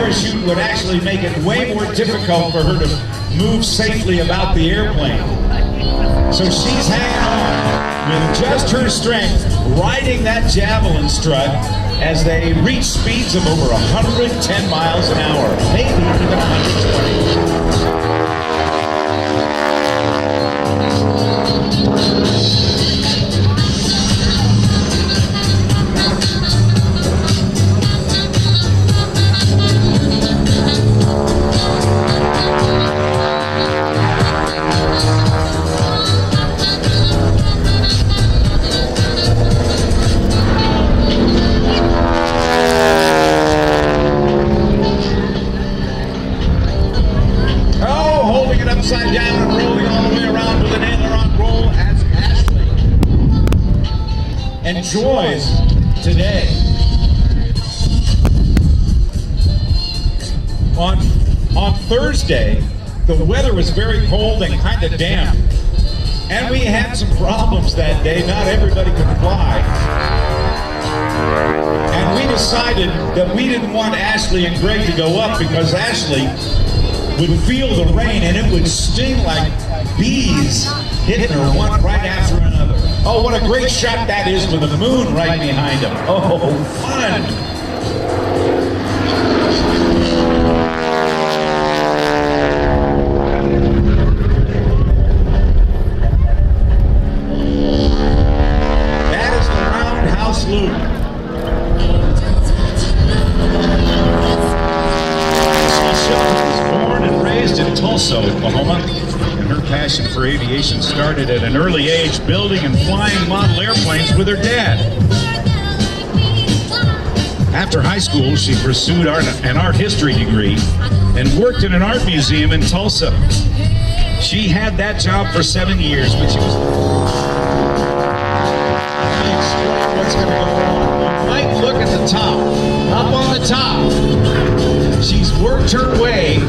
parachute would actually make it way more difficult for her to move safely about the airplane. So she's hanging on with just her strength, riding that javelin strut as they reach speeds of over 110 miles an hour, maybe even 120. Upside down and rolling all the way around with an aileron roll as Ashley enjoys today. On Thursday, the weather was very cold and kind of damp, and we had some problems that day. Not everybody could fly, and we decided that we didn't want Ashley and Greg to go up because Ashley would feel the rain and it would sting like bees hitting her one right after another. Oh, what a great shot that is with the moon right behind him. Oh, fun. That is the roundhouse loop. In Tulsa, Oklahoma, and her passion for aviation started at an early age, building and flying model airplanes with her dad. After high school, she pursued an art history degree and worked in an art museum in Tulsa. She had that job for 7 years, but she was... Let me explain what's going to go on. You might look at the top, up on the top. She's worked her way,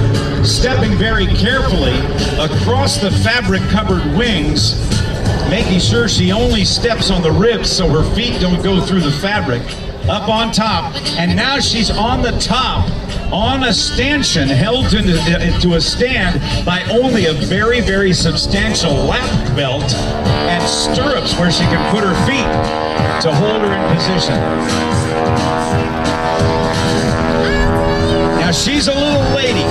stepping very carefully across the fabric-covered wings, making sure she only steps on the ribs so her feet don't go through the fabric, up on top. And now she's on the top, on a stanchion, held into a stand by only a very, very substantial lap belt and stirrups where she can put her feet to hold her in position. Now she's a little lady,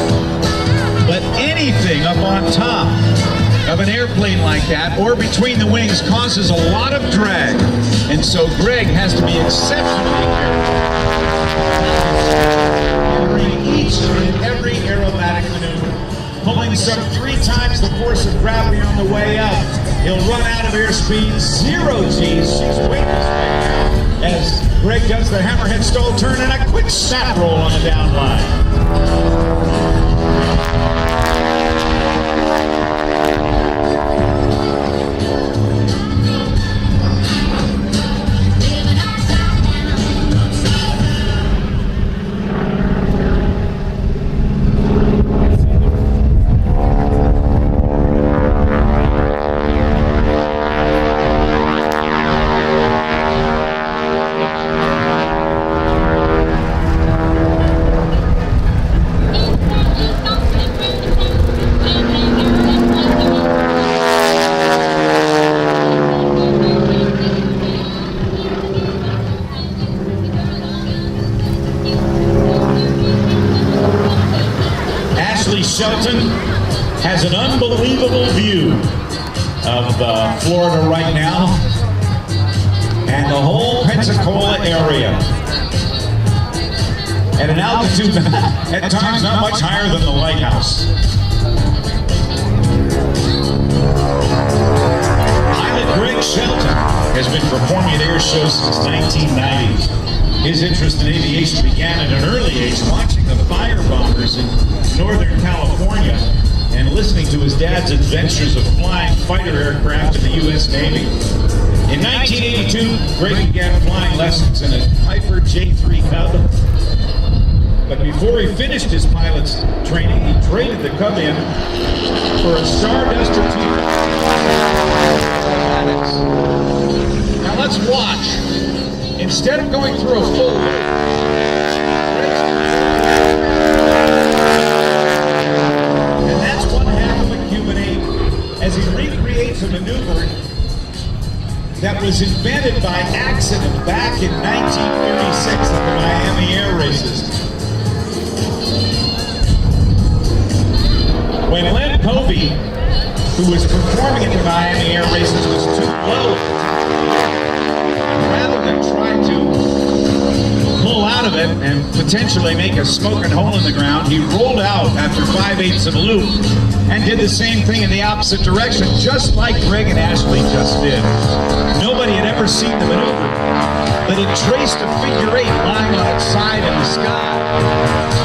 but anything up on top of an airplane like that or between the wings causes a lot of drag, and so Greg has to be exceptionally careful during each and every aerobatic maneuver, pulling some 3 times the force of gravity on the way up. He'll run out of airspeed, 0 G's. She's weightless right now as Greg does the hammerhead stall turn and a quick snap roll on the down line. Shelton has an unbelievable view of Florida right now and the whole Pensacola area at an altitude at times not much higher than the lighthouse. Pilot Greg Shelton has been performing at air shows since 1990. His interest in aviation began at an early age, watching the fire bombers in Northern California and listening to his dad's adventures of flying fighter aircraft in the U.S. Navy. In 1982, Greg began flying lessons in a Piper J3 Cub. But before he finished his pilot's training, he traded the Cub in for a Starduster II. Now let's watch. Instead of going through a full loop, was invented by accident back in 1936 at the Miami Air Races. When Len Povey, who was performing at the Miami Air Races, was too low, rather than try to pull out of it and potentially make a smoking hole in the ground, he rolled out after 5/8 of a loop and did the same thing in the opposite direction, just like Greg and Ashley just did. Nobody had ever seen the maneuver, but it traced a figure 8 lying on its side in the sky.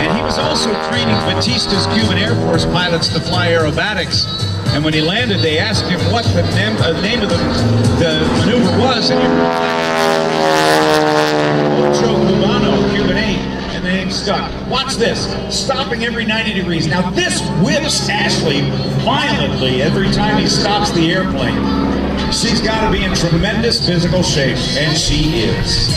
And he was also training Batista's Cuban Air Force pilots to fly aerobatics. And when he landed, they asked him what the name of the maneuver was, and he replied, Ocho Cubano, Cuban 8, and the name stuck. Watch this, stopping every 90 degrees. Now this whips Ashley violently every time he stops the airplane. She's got to be in tremendous physical shape, and she is.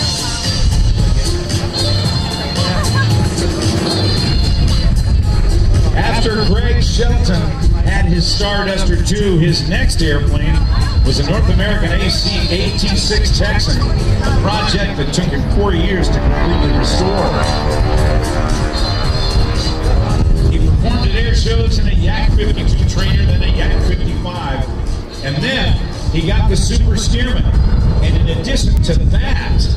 After Greg Shelton had his Starduster 2, his next airplane was a North American AT-6 Texan, a project that took him 4 years to completely restore. He performed at air shows in a Yak 52 trainer, then a Yak 55, and then he got the Super Stearman. And in addition to that,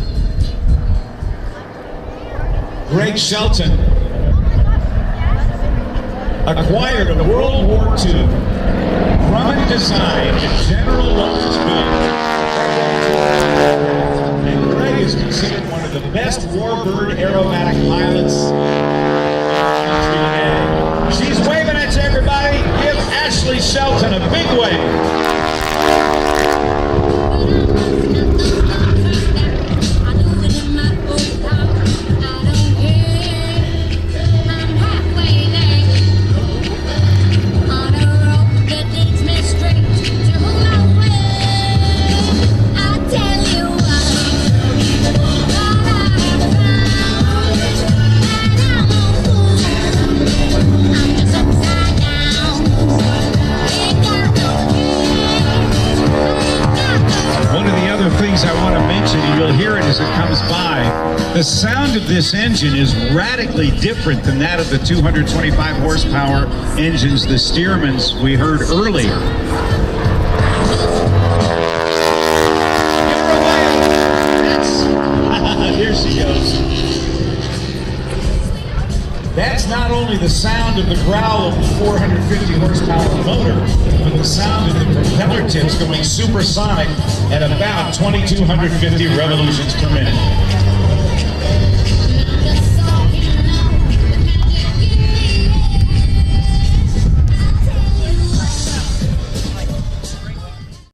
Greg Shelton acquired a World War II Grumman design and General Motors build. And Greg is considered one of the best warbird aerobatic pilots in the country today. She's waving at you, everybody. Give Ashley Shelton a big wave. I want to mention, and you'll hear it as it comes by, the sound of this engine is radically different than that of the 225 horsepower engines, the Stearmans we heard earlier. Here she goes. That's not only the sound of the growl of the 450 horsepower motor, but the sound of the propeller tips going supersonic at about 2,250 revolutions per minute.